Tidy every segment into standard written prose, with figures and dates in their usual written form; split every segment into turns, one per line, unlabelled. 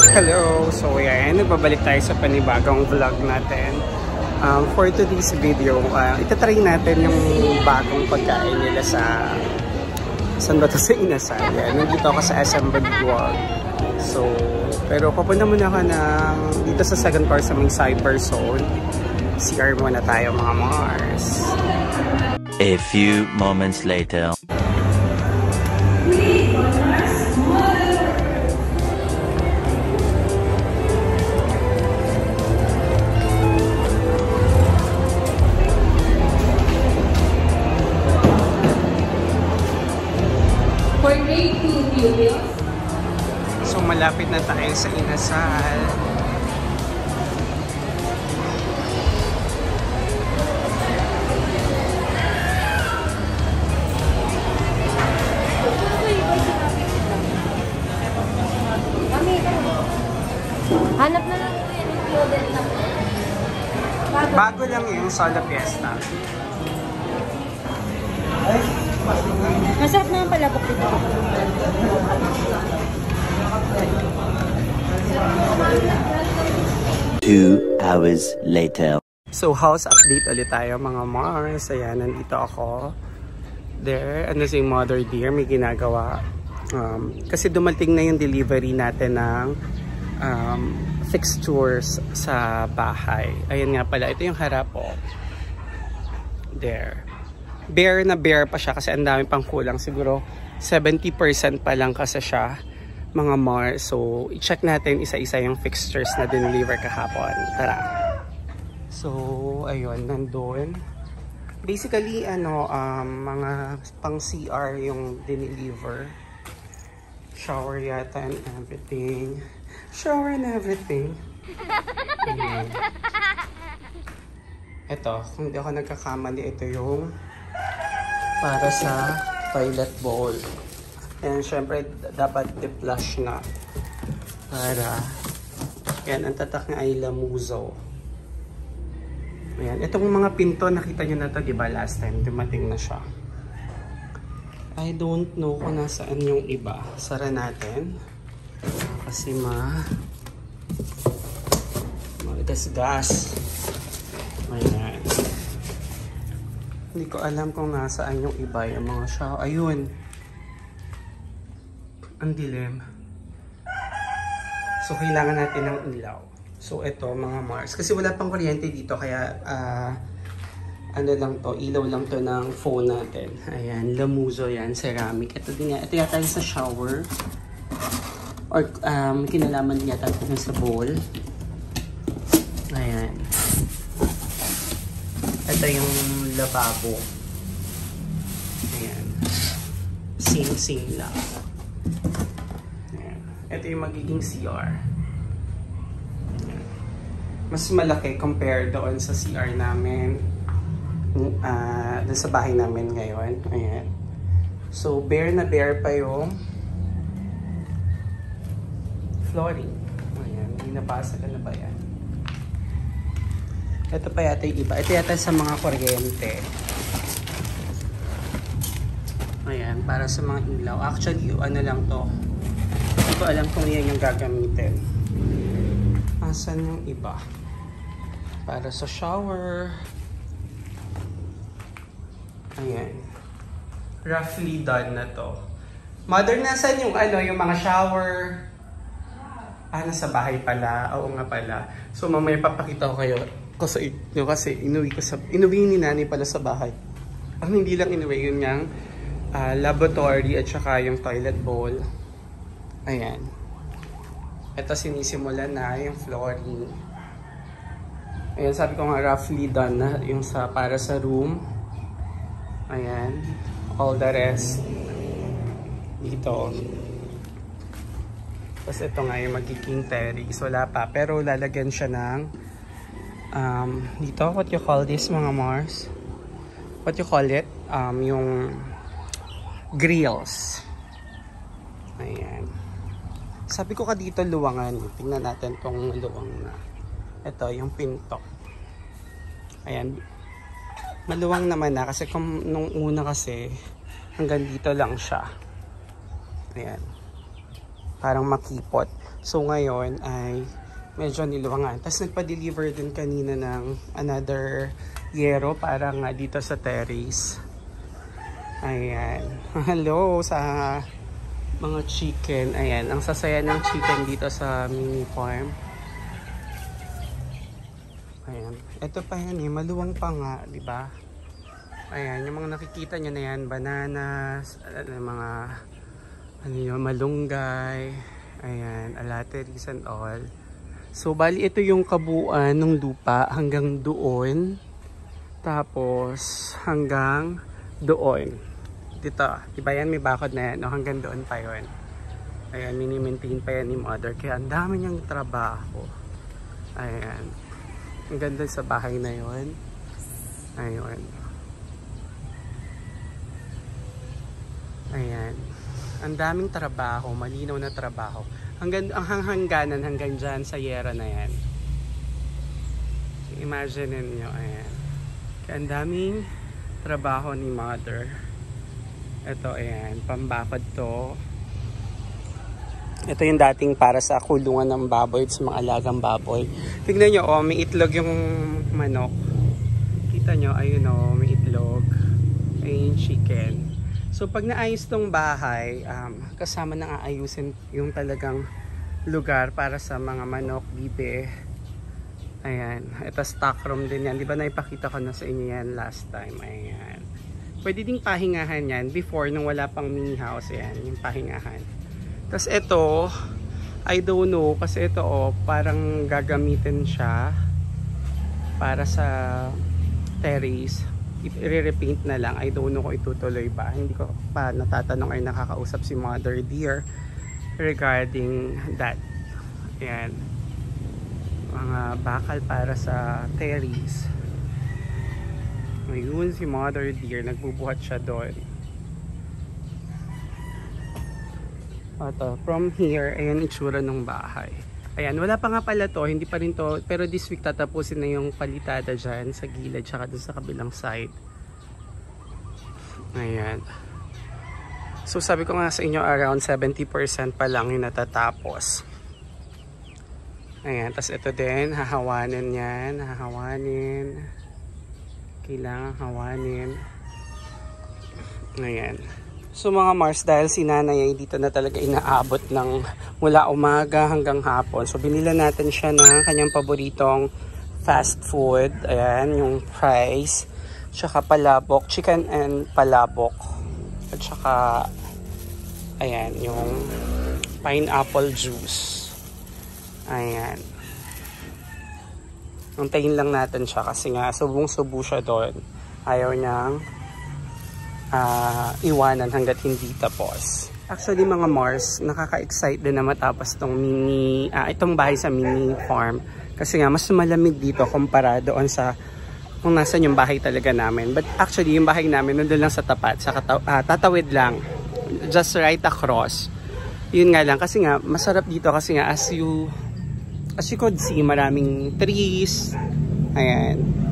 Hello! So ayan, nagbabalik tayo sa panibagong vlog natin. For today's video, itatry natin yung bagong pagkain nila sa... Saan ba ito? Sa Inasal. Nandito ako sa SM Baguag. So, pero papunta muna ako dito sa second floor sa may cyber zone. CR muna tayo mga Mars.
A few moments later.
So malapit na tayo sa Inasal.
Hanap na lang po yan yung Piodet na po.
Bago lang yung Solo Fiesta.
Masarap naman pala bakit ito.
2 hours later.
So house update ulit tayo mga Mars. Ayan, nandito ako. There, ano si Mother Dear, may ginagawa. Kasi dumating na yung delivery natin ng fixtures sa bahay. Ayan nga pala, ito yung harap po. There. Bare na bare pa siya kasi ang dami pang kulang. Siguro 70% pa lang kasi siya mga Mars. So i-check natin isa-isa yung fixtures na dineliver kahapon. Tara. So ayun, nandun. Basically mga pang CR yung dineliver. Shower yata and everything. Shower and everything. Ito, kung hindi ako nagkakamali, ito yung para sa toilet bowl. And syempre, dapat de-flush na. Para, yan, ang tatak na ay Lamuzo. Ayan, itong mga pinto, nakita nyo na ito, diba, last time, dumating na siya. I don't know kung nasaan yung iba. Sara natin. Kasi gas. Ayan. Hindi ko alam kung nasaan yung iba, yung mga shower. Ayun. Ang dilim. So, kailangan natin ng ilaw. So, ito mga Mars. Kasi wala pang kuryente dito, kaya ano lang to, ilaw lang to ng phone natin. Ayan, Lamuzo yan, ceramic. Ito din ito yata sa shower. Or kinalaman yata ito sa bowl. Ayan. Ito yung lababo. Ayan. Same lang. Ayan. Ito yung magiging CR. Ayan. Mas malaki compare doon sa CR namin. Doon sa bahay namin ngayon. Ayan. So, bare na bare pa yung flooring. Ayan. Hindi nabasa ka na ba yan? Ito pa yata yung iba. Ito yata sa mga kuryente. Ayan, para sa mga ilaw. Actually, ano lang to. Hindi ko alam kung yan yung gagamitin. Asan yung iba? Para sa shower. Ayan. Roughly done na to. Mother, nasan yung yung mga shower? Nasa bahay pala. Oo nga pala. So, mamaya papakita ko kayo. Kasi inuwi ni Nani pala sa bahay. Ang hindi lang inuwi, yun yung laboratory at saka yung toilet bowl. Ayan. Ito sinisimulan na yung flooring. Ayan, sabi ko nga roughly done na yung para sa room. Ayan. All the rest dito. Tapos ito nga yung magiging terrace. Wala pa. Pero lalagyan siya ng dito, what you call this mga Mars? What you call it? Yung grills. Ayan. Sabi ko ka dito luwangan. Tingnan natin tong luwang na. Ito, yung pinto. Ayan. Maluwang naman na kasi kung nung una kasi hanggang dito lang siya. Ayan. parang makipot. So ngayon ay medyo niluwangan. Tapos nagpa-deliver din kanina ng another yero para nga dito sa terrace. Ayan. Hello sa mga chicken. Ayan. Ang sasaya ng chicken dito sa mini farm. Ayan. Ito pa yan eh. Maluwang pa nga. Diba? Ayan. Yung mga nakikita nyo na yan. Bananas. Mga ano yun, malunggay. Ayan. Alateries and all. So, bali ito yung kabuuan ng lupa hanggang doon. Tapos, hanggang doon. Dito. Diba yan? May bakod na yan. No? Hanggang doon pa yun. Ayan. Mini-maintain pa yan ni mother. Kaya ang dami niyang trabaho. Ayan. Ang ganda sa bahay na yun. Ayun. Ayan. Ang daming trabaho. Malinaw na trabaho. Ang hangganan hanggang dyan sa yera na yan. Imagine niyo, ayan. Kaya ang daming trabaho ni mother. Ito, ayan, pambakod to. Ito yung dating para sa kulungan ng baboy, sa mga alagang baboy. Tignan nyo, oh, may itlog yung manok. Kita nyo, ayun oh, may itlog. Ayun, chicken. So pag naayos tong bahay, kasama nang aayusin yung talagang lugar para sa mga manok, bibe. Ayan, ito stock room din yan. Di ba naipakita ko na sa inyo yan last time? Ayan. Pwede ding pahingahan yan before nung wala pang mini house. Ayan, yung pahingahan. Tapos ito, I don't know, kasi ito oh, parang gagamitin siya para sa terrace. I-repaint na lang. I don't know kung itutuloy ba. Hindi ko pa natatanong ay nakakausap si Mother Dear regarding that. Ayan. Mga bakal para sa terrace. Ngayon si Mother Dear, nagbubuhat siya doon. Ito, from here, ayan itsura ng bahay. Ayan, wala pa nga pala to, hindi pa rin to, pero this week tatapusin na yung palitada dyan sa gilid, tsaka dun sa kabilang side. Ayan. So sabi ko nga sa inyo, around 70% pa lang yung natatapos. Ayan, tas ito din, hahawanin yan, hahawanin. Kailangan hawanin. Ayan. So mga Mars, dahil si nanay ay dito na talaga inaabot ng mula umaga hanggang hapon. So binila natin siya ng kanyang paboritong fast food. Ayan, yung fries. Tsaka palabok, chicken and palabok. At tsaka, ayan, yung pineapple juice. Ayan. Antayin lang natin siya kasi nga subong-subo siya doon. Ayaw niyang iwanan hanggat hindi tapos. Actually mga Mars, nakaka-excite din na matapos tong mini, itong bahay sa mini farm. Kasi nga mas malamig dito kumpara doon sa kung nasan yung bahay talaga namin. But actually yung bahay namin nandun lang sa tapat, sa tatawid lang. Just right across. Yun nga lang kasi nga masarap dito kasi nga as you could see, maraming trees. Ayan.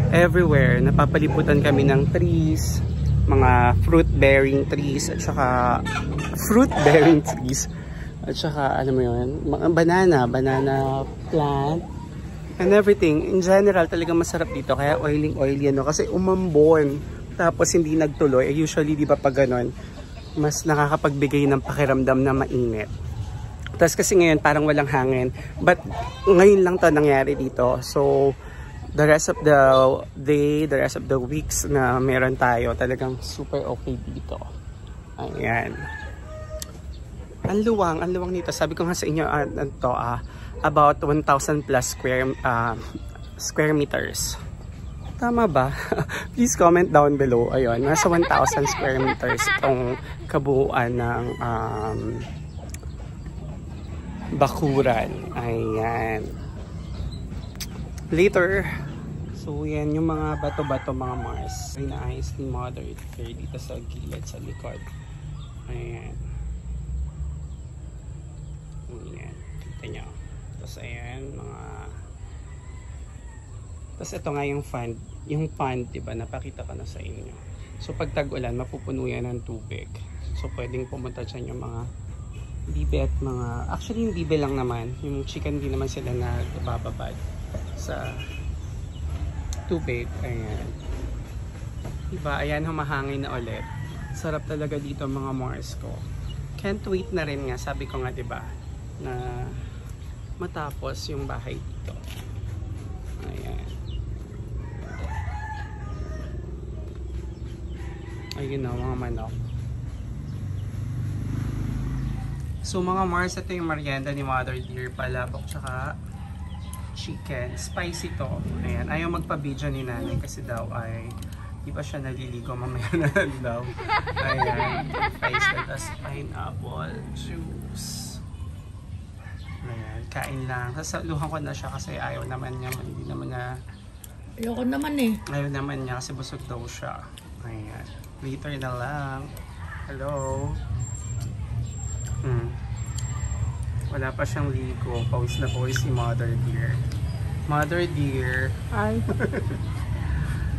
Everywhere, napapalibutan kami ng trees, mga fruit-bearing trees, at saka fruit-bearing trees, at saka, alam mo yun, mga banana plant, and everything. In general, talagang masarap dito, kaya oily, ano, kasi umambon, tapos hindi nagtuloy. Usually, di ba pag ganon, mas nakakapagbigay ng pakiramdam na mainit. Tapos kasi ngayon, parang walang hangin, but ngayon lang to nangyari dito, so, the rest of the day, the rest of the weeks na meron tayo, talagang super okay dito. Ayan. Ang luwang nito. Sabi ko nga sa inyo, about 1,000 plus square meters. Tama ba? Please comment down below. Ayun, nasa 1,000 square meters itong kabuuan ng bakuran. Ayan. Later, so yan yung mga bato-bato mga Mars. Inaayos ni Mother Dear dito sa gilid, sa likod. Ayan. Ayan. Kita nyo. Tapos ayan, mga... Tapos ito nga yung fund. Yung fund, diba, napakita ko na sa inyo. So pag tag-ulan, mapupuno yan ng tubig. So pwedeng pumunta dyan yung mga Bibe at mga, actually yung bibe lang naman, yung chicken di naman sila nagbababad sa tubig. Ayan. Diba, ayan, humahangin na ulit. Sarap talaga dito mga Mars ko. Can't wait na rin nga, sabi ko nga diba, na matapos yung bahay dito. Ayan. Ayun na, mga manok. So mga Mars, ito yung merienda ni Mother Dear, palabok tsaka chicken. Spicy to. Ayan. Ayaw magpa-video ni nanay kasi daw ay di ba siya naliligo, mamaya na lang daw. Ayan. Spicy, tas pineapple juice. Ayan. Kain lang. Sasaluhan ko na siya kasi ayaw naman niya. Hindi naman niya.
Ayoko naman eh.
Ayaw naman niya kasi busog daw siya. Ayan. Later na lang. Hello. Wala pa siyang ligo. Pawis na pawis si Mother Dear. Mother Dear.
Ay.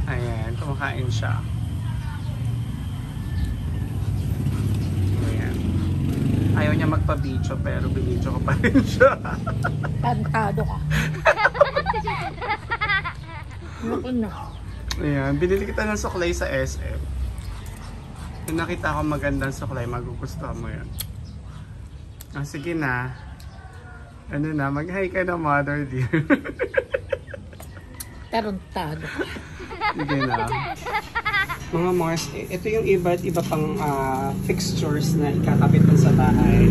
Ayan, kumakain siya. Ayan. Ayaw niya magpa-video pero binidyo ko pa rin siya.
Tantado ka. Naku na.
Ayan, binili kita ng suklay sa SM. Kung nakita ko magandang suklay, magugustuhan mo yan. Ah, sige na. Ano na, mag-hi ka na, Mother Dear.
Tarantado ka.
Sige na. Mga Mars, ito yung iba't iba pang fixtures na ikakabit mo sa bahay.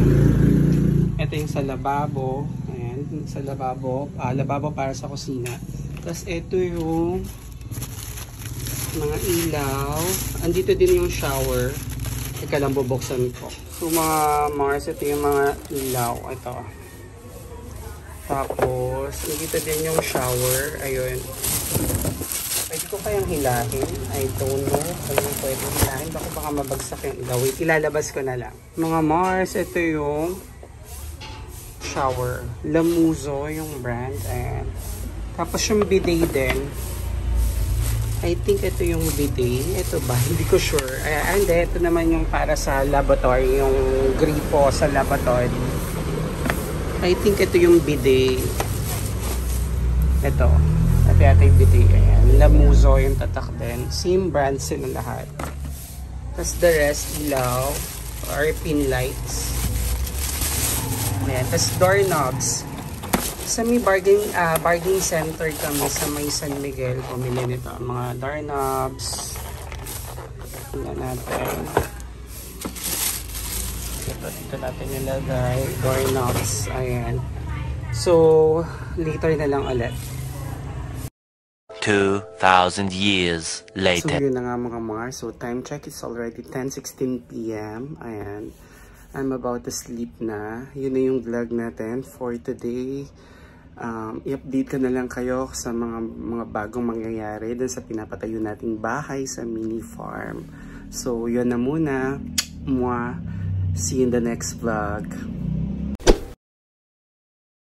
Ito yung sa lababo. Ayan, sa lababo. Lababo para sa kusina. Tapos ito yung mga ilaw. Andito din yung shower. Teka lang, bubuksan ko. So mga Mars, ito yung mga ilaw. Ito. Tapos, andito din yung shower. Ayun. Pwede ko kayang hilahin. I don't know. Kung pwede hilahin. Baka mabagsak yung ilaw. Wait, ilalabas ko na lang. Mga Mars, ito yung shower. Lamuzo yung brand. Ayan. Tapos yung bidet din. I think ito yung bidet. Ito ba? Hindi ko sure. And ito naman yung para sa laboratory. Yung gripo sa laboratory. I think ito yung bidet. Ito. Ito yata yung bidet. Ayan. Lamuzo yung tatak din. Same brand sila lahat. Tapos the rest, ilaw. Or pin lights. Ayan. Tapos doorknobs. Sa may bargain center kami sa may San Miguel, bumili nito ang mga doorknobs. Tingnan natin. Dito natin nilagay doorknobs. Ayan. So, later na lang ulit.
2,000 years later.
So, yun na nga mga Mars. So, time check is already 10:16 PM. Ayan. I'm about to sleep na. Yun na yung vlog natin for today. I-update ko na lang kayo sa mga bagong mangyayari dun sa pinapatayo nating bahay sa mini farm. So, yun na muna. Mwah. See you in the next vlog.